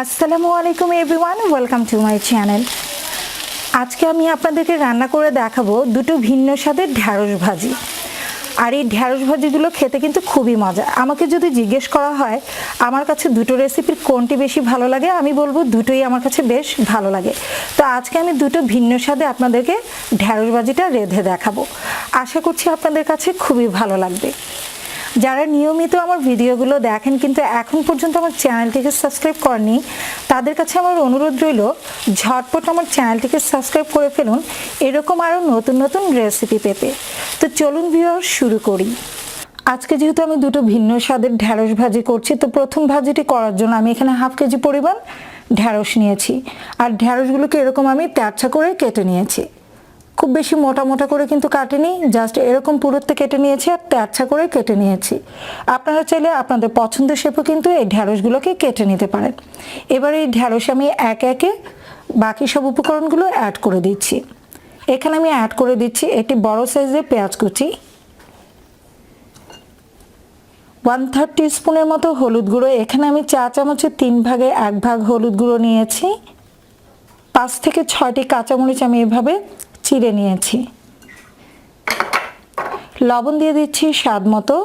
আসসালামু আলাইকুম everyone, welcome to my channel. আজকে আমি আপনাদেরকে রান্না করে দেখাবো দুটো ভিন্ন স্বাদের ঢ্যাঁড়স ভাজি। আর এই ঢ্যাঁড়স ভাজিগুলো খেতে কিন্তু খুবই মজা। আমাকে যদি জিজ্ঞেস করা হয় আমার কাছে দুটো রেসিপির কোনটি বেশি ভালো লাগে, আমি বলবো দুটোই আমার কাছে বেশ ভালো লাগে। তো আজকে আমি দুটো ভিন্ন স্বাদে আপনাদেরকে ঢ্যাঁড়স ভাজিটা রেঁধে দেখাবো। আশা করছি আপনাদের কাছে খুবই ভালো লাগবে। যারা নিয়মিত আমার ভিডিওগুলো দেখেন কিন্তু এখন পর্যন্ত আমার চ্যানেলটিকে সাবস্ক্রাইব করেনি, তাদের কাছে আমার অনুরোধ রইল ঝটপট আমার চ্যানেলটিকে সাবস্ক্রাইব করে ফেলুন এরকম আরও নতুন নতুন রেসিপি পেতে। তো চলুন ভিউয়ার্স, শুরু করি। আজকে যেহেতু আমি দুটো ভিন্ন স্বাদের ঢ্যাঁড়স ভাজি করছি, তো প্রথম ভাজিটি করার জন্য আমি এখানে হাফ কেজি পরিমাণ ঢ্যাঁড়স নিয়েছি। আর ঢ্যাঁড়সগুলোকে এরকম আমি তেরছা করে কেটে নিয়েছি। খুব বেশি মোটা মোটা করে কিন্তু কাটিনি, জাস্ট এরকম পুরোতে কেটে নিয়েছি আর তেরছা করে কেটে নিয়েছি। আপনারা চাইলে আপনাদের পছন্দের শেপে কিন্তু এই ঢ্যাঁড়সগুলোকে কেটে নিতে পারেন। এবার এই ঢ্যাঁড়স আমি একে একে বাকি সব উপকরণগুলো অ্যাড করে দিচ্ছি। এখানে আমি অ্যাড করে দিচ্ছি একটি বড় সাইজের পেঁয়াজ কুচি, 1/3 টিস্পুনের মতো হলুদ গুঁড়ো। এখানে আমি চা চামচের 3 ভাগে 1 ভাগ হলুদ গুঁড়ো নিয়েছি। 5 থেকে 6টি কাঁচামরিচ আমি এভাবে চিড়ে নিয়েছি। লবণ দিয়ে দিচ্ছি স্বাদ মতো।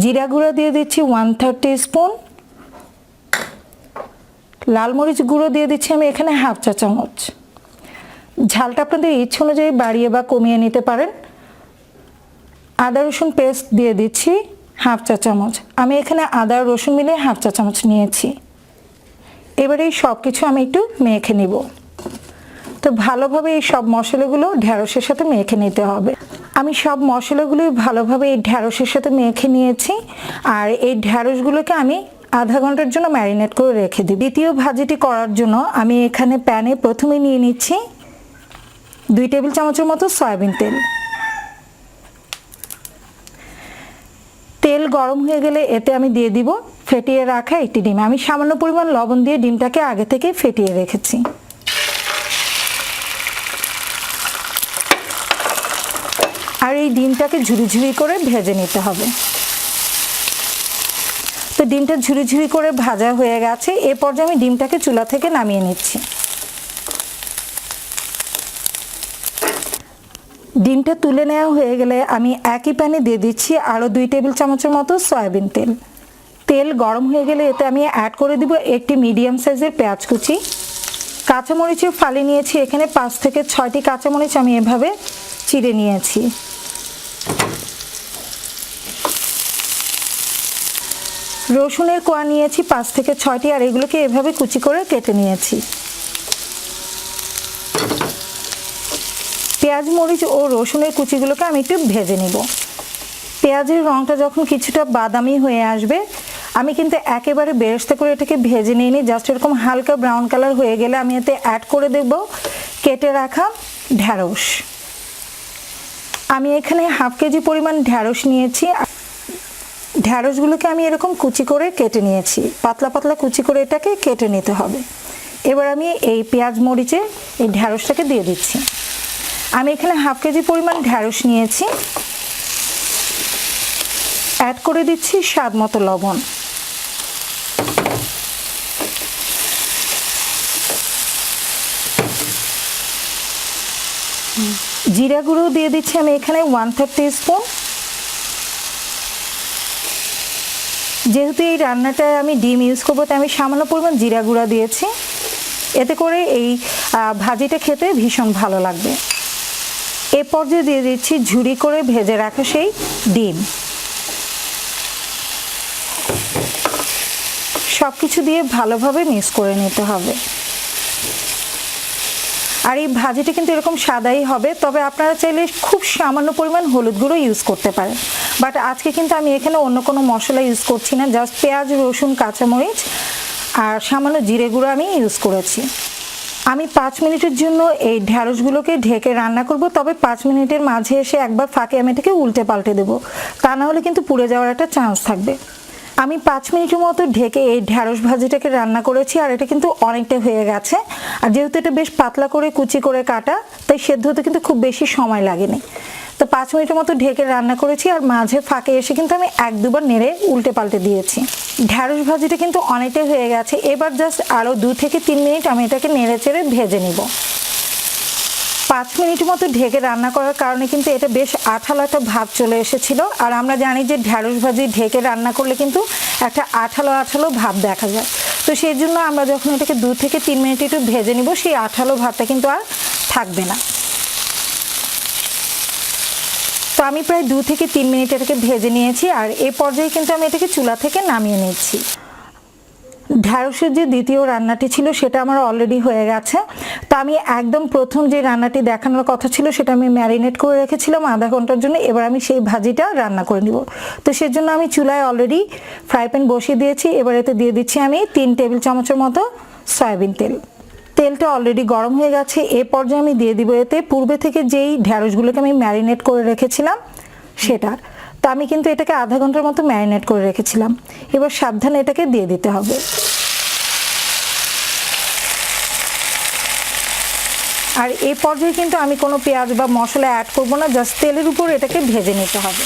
জিরা গুঁড়ো দিয়ে দিচ্ছি 1/3 টিস্পুন। লাল মরিচ গুঁড়ো দিয়ে দিচ্ছি আমি এখানে হাফ চা চামচ। ঝালটা আপনাদের ইচ্ছে অনুযায়ী বাড়িয়ে বা কমিয়ে নিতে পারেন। আদা রসুন পেস্ট দিয়ে দিচ্ছি হাফ চা চামচ। আমি এখানে আদা রসুন মিলে হাফ চা চামচ নিয়েছি। এবারে এই সব কিছু আমি একটু মেখে নিব। তো ভালোভাবে এই সব মশলাগুলো ঢ্যাঁড়সের সাথে মেখে নিতে হবে। আমি সব মশলাগুলোই ভালোভাবে এই ঢ্যাঁড়সের সাথে মেখে নিয়েছি। আর এই ঢ্যাঁড়সগুলোকে আমি আধা ঘন্টার জন্য ম্যারিনেট করে রেখে দিই। দ্বিতীয় ভাজিটি করার জন্য আমি এখানে প্যানে প্রথমে নিয়ে নিচ্ছি 2 টেবিল চামচের মতো সয়াবিন তেল। তেল গরম হয়ে গেলে এতে আমি দিয়ে দিব ফেটিয়ে রাখা একটি ডিম। আমি সামান্য পরিমাণ লবণ দিয়ে ডিমটাকে আগে থেকে ফেটিয়ে রেখেছি। আর এই ডিমটাকে ঝুরি ঝুরি করে ভেজে নিতে হবে। তো ডিমটা ঝুরি ঝুরি করে ভাজা হয়ে গেছে। এ পর্যায়ে আমি ডিমটাকে চুলা থেকে নামিয়ে নিচ্ছি। ডিমটা তুলে নেওয়া হয়ে গেলে আমি একই প্যানে দিয়ে দিচ্ছি আরও 2 টেবিল চামচের মতো সয়াবিন তেল। তেল গরম হয়ে গেলে এতে আমি অ্যাড করে দিব একটি মিডিয়াম সাইজের পেঁয়াজ কুচি। কাঁচামরিচের ফালি নিয়েছি এখানে 5 থেকে 6টি কাঁচামরিচ আমি এভাবে চিড়ে নিয়েছি। রসুনের কোয়া নিয়েছি 5 থেকে 6টি, আর এগুলোকে এভাবে কুচি করে কেটে নিয়েছি। পেঁয়াজ মরিচ ও রসুনের কুচিগুলোকে আমি একটু ভেজে নিব। পেঁয়াজের রঙটা যখন কিছুটা বাদামি হয়ে আসবে, আমি কিন্তু একেবারে বেরেস্তা করে এটাকে ভেজে নিইনি। জাস্ট এরকম হালকা ব্রাউন কালার হয়ে গেলে আমি এতে অ্যাড করে দেব কেটে রাখা ঢ্যাঁড়স। আমি এখানে হাফ কেজি পরিমাণ ঢ্যাঁড়স নিয়েছি। ঢ্যাঁড়সগুলোকে আমি এরকম কুচি করে কেটে নিয়েছি। পাতলা পাতলা কুচি করে এটাকে কেটে নিতে হবে। এবার আমি এই পেঁয়াজ মরিচে এই ঢ্যাঁড়সটাকে দিয়ে দিচ্ছি। আমি এখানে হাফ কেজি পরিমাণ ঢ্যাঁড়স নিয়েছি। অ্যাড করে দিচ্ছি স্বাদ মতো লবণ। জিরা গুঁড়ো দিয়ে দিচ্ছি আমি এখানে 1/3 টিস্পুন। যেহেতু এই রান্নাটায় আমি ডিম ইউজ করবো, তাই আমি সামান্য পরিমাণ জিরা গুঁড়া দিয়েছি। এতে করে এই ভাজিটা খেতে ভীষণ ভালো লাগবে। এ পর্যায়ে দিয়ে দিচ্ছি ঝুরি করে ভেজে রাখা সেই ডিম। সব কিছু দিয়ে ভালোভাবে মিক্স করে নিতে হবে। আর এই ভাজিটা কিন্তু এরকম সাদাই হবে, তবে আপনারা চাইলে খুব সামান্য পরিমাণ হলুদ গুঁড়ো ইউজ করতে পারেন। বাট আজকে কিন্তু আমি এখানে অন্য কোনো মশলা ইউজ করছি না, জাস্ট পেঁয়াজ রসুন কাঁচামরিচ আর সামান্য জিরে গুঁড়ো আমি ইউজ করেছি। আমি 5 মিনিটের জন্য এই ঢ্যাঁড়সগুলোকে ঢেকে রান্না করব, তবে 5 মিনিটের মাঝে এসে একবার ফাঁকে আমি এটাকে উল্টে পাল্টে দেবো, তা না হলে কিন্তু পুড়ে যাওয়ার একটা চান্স থাকবে। আমি 5 মিনিটের মতো ঢেকে এই ঢ্যাঁড়স ভাজিটাকে রান্না করেছি। আর এটা কিন্তু অনেকটা হয়ে গেছে। আর যেহেতু এটা বেশ পাতলা করে কুচি করে কাটা, তাই সেদ্ধ হতে কিন্তু খুব বেশি সময় লাগেনি। তো 5 মিনিটের মতো ঢেকে রান্না করেছি, আর মাঝে ফাঁকে এসে কিন্তু আমি 1-2 বার নেড়ে উল্টে পাল্টে দিয়েছি। ঢ্যাঁড়স ভাজিটা কিন্তু অনেকটাই হয়ে গেছে। এবার জাস্ট আরও 2 থেকে 3 মিনিট আমি এটাকে নেড়ে চেড়ে ভেজে নিব। 5 মিনিট মতো ঢেকে রান্না করার কারণে কিন্তু এটা বেশ আঠালো একটা ভাব চলে এসেছিল। আর আমরা জানি যে ঢ্যাঁড়স ভাজি ঢেকে রান্না করলে কিন্তু একটা আঠালো আঠালো ভাব দেখা যায়। তো সেই জন্য আমরা যখন এটাকে 2 থেকে 3 মিনিট একটু ভেজে নিব, সেই আঠালো ভাবটা কিন্তু আর থাকবে না। তো আমি প্রায় 2 থেকে 3 মিনিট এটাকে ভেজে নিয়েছি, আর এই পর্যায়ে কিন্তু আমি এটাকে চুলা থেকে নামিয়ে নিচ্ছি। ঢ্যাঁড়সের যে দ্বিতীয় রান্নাটি ছিল সেটা আমার অলরেডি হয়ে গেছে। তো আমি একদম প্রথম যে রান্নাটি দেখানোর কথা ছিল সেটা আমি ম্যারিনেট করে রেখেছিলাম আধা ঘন্টার জন্য। এবার আমি সেই ভাজিটা রান্না করে নিব। তো সেজন্য আমি চুলায় অলরেডি ফ্রাই প্যান বসিয়ে দিয়েছি। এবার এতে দিয়ে দিচ্ছি আমি 3 টেবিল চামচের মতো সয়াবিন তেল। তেলটা অলরেডি গরম হয়ে গেছে। এই পর্যায়ে আমি দিয়ে দিব এতে পূর্বে থেকে যেই ঢ্যাঁড়সগুলোকে আমি ম্যারিনেট করে রেখেছিলাম সেটা। তো আমি কিন্তু এটাকে আধা ঘন্টার মতো ম্যারিনেট করে রেখেছিলাম। এবার সাবধানে এটাকে দিয়ে দিতে হবে। আর এই পর্যায়ে কিন্তু আমি কোনো পেঁয়াজ বা মশলা অ্যাড করব না, জাস্ট তেলের উপর এটাকে ভেজে নিতে হবে,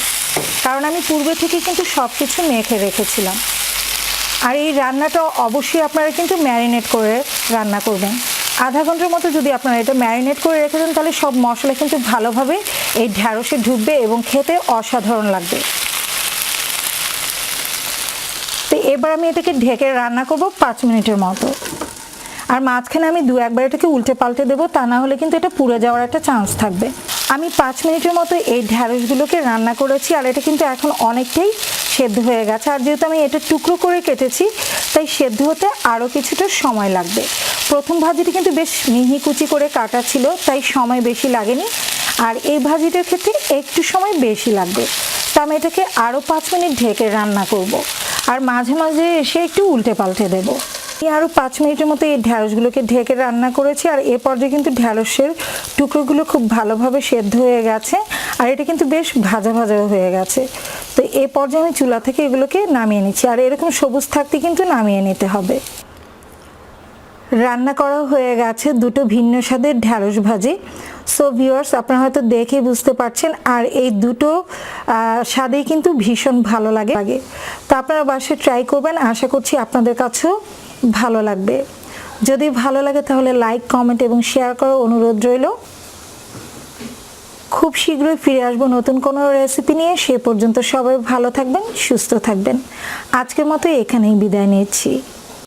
কারণ আমি পূর্বে থেকে কিন্তু সব কিছু মেখে রেখেছিলাম। আর এই রান্নাটা অবশ্যই আপনারা কিন্তু ম্যারিনেট করে রান্না করবেন। আধা ঘন্টার মতো যদি আপনারা এটা ম্যারিনেট করে রেখে দেন তাহলে সব মশলা কিন্তু ভালোভাবে এই ঢ্যাঁড়সে ঢুকবে এবং খেতে অসাধারণ লাগবে। তো এবার আমি এটাকে ঢেকে রান্না করব 5 মিনিটের মতো। আর মাঝখানে আমি 2-1 বার এটাকে উল্টে পাল্টে দেবো, তা না হলে কিন্তু এটা পুড়ে যাওয়ার একটা চান্স থাকবে। আমি 5 মিনিটের মতো এই ঢ্যাঁড়সগুলোকে রান্না করেছি, আর এটা কিন্তু এখন অনেকটাই সেদ্ধ হয়ে গেছে। আর যেহেতু আমি এটা টুকরো করে কেটেছি তাই সেদ্ধ হতে আরও কিছুটা সময় লাগবে। প্রথম ভাজিটি কিন্তু বেশ মিহি কুচি করে কাটা ছিল, তাই সময় বেশি লাগেনি। আর এই ভাজিটার ক্ষেত্রে একটু সময় বেশি লাগবে। তো আমি এটাকে আরও 5 মিনিট ঢেকে রান্না করব, আর মাঝে মাঝে এসে একটু উল্টে পাল্টে দেবো। আমি আরও 5 মিনিটের মতো এই ঢ্যাঁড়সগুলোকে ঢেকে রান্না করেছি, আর এ পর্যায়ে কিন্তু ঢ্যাঁড়সের টুকরোগুলো খুব ভালোভাবে সেদ্ধ হয়ে গেছে, আর এটা কিন্তু বেশ ভাজা ভাজাও হয়ে গেছে। তো এই পর্যায়ে আমি চুলা থেকে এগুলোকে নামিয়ে নিচ্ছি, আর এরকম সবুজ থাকতে কিন্তু নামিয়ে নিতে হবে। রান্না করা হয়ে গেছে 2টো ভিন্ন স্বাদের ঢ্যাঁড়স ভাজি। সো ভিউয়ার্স, আপনারা হয়তো দেখে বুঝতে পারছেন, আর এই দুটো স্বাদেই কিন্তু ভীষণ ভালো লাগে। তো আপনারা বাসায় ট্রাই করবেন, আশা করছি আপনাদের কাছেও ভালো লাগবে। যদি ভালো লাগে তাহলে লাইক, কমেন্ট এবং শেয়ার করার অনুরোধ রইল। খুব শীঘ্রই ফিরে আসবো নতুন কোনো রেসিপি নিয়ে। সে পর্যন্ত সবাই ভালো থাকবেন, সুস্থ থাকবেন। আজকের মতো এখানেই বিদায় নিচ্ছি।